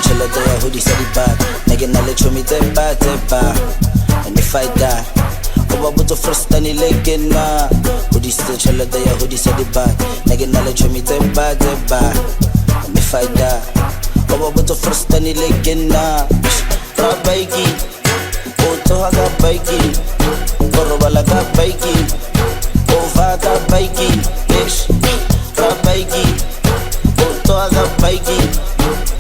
tšhelete ya hodisa dipaka nna ke nna le tšhomi tse pa and if I die o ba botse frostane le ke nna hodisitse tšhelete ya hodisa dipaka nna ke nna le tšhomi tse pa and if I die o ba botse frostane le ke nna ra baiki o tloga ka baiki o robala ka baiki o va ka baiki ra baiki o tloga ka baiki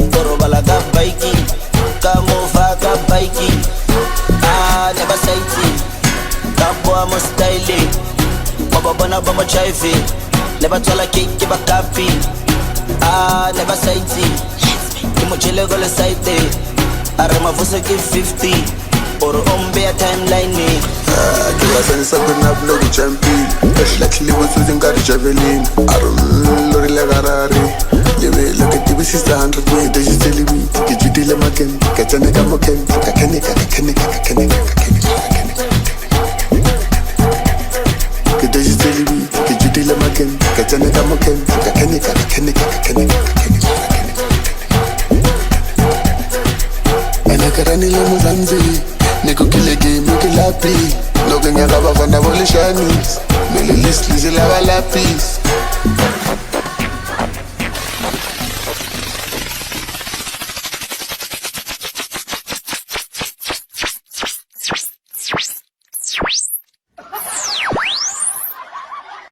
o robala ka baiki ka mova ka baiki never saiti ka boa mo style ba bona ba mo jive never tell a cake ba kapi never saiti ke mo chele go le site are mavuse ke 50 or ombe a timeline ke ba sense go na blow champion lately was using car javelin lori la garare lebe lo ke tibi 600 way de jiteli mi ke jidile maken ke tsene ka moken ka kene ke de jiteli mi ke jidile maken ke tsene ka moken ka kene ana karani le muzanzi niko kile game ke lapi lo ke nyaka ba fana bo le shanis me le list le la lapis